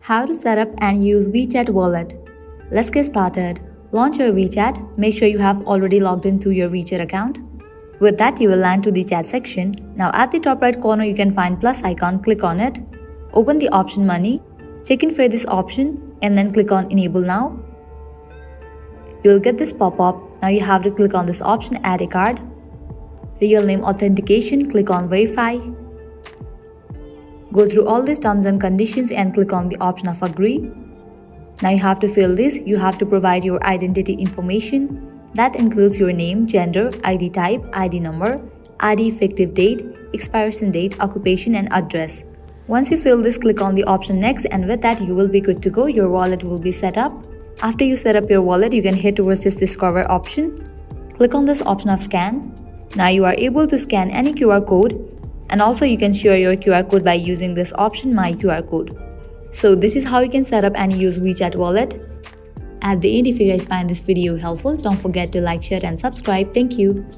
How to set up and use WeChat Wallet. Let's get started. Launch your WeChat. Make sure you have already logged into your WeChat account. With that, you will land to the chat section. Now at the top right corner, you can find plus icon. Click on it. Open the option Money. Check in for this option and then click on Enable Now. You will get this pop-up. Now you have to click on this option Add a card. Real name authentication. Click on Verify. Go through all these terms and conditions and click on the option of Agree. Now you have to fill this. You have to provide your identity information. That includes your name, gender, ID type, ID number, ID effective date, expiration date, occupation and address. Once you fill this, click on the option Next, and with that you will be good to go. Your wallet will be set up. After you set up your wallet, you can head towards this Discover option. Click on this option of Scan. Now you are able to scan any QR code. And also you can share your QR code by using this option My QR Code. So this is how you can set up and use WeChat Wallet. At the end, if you guys find this video helpful, don't forget to like, share and subscribe. Thank you.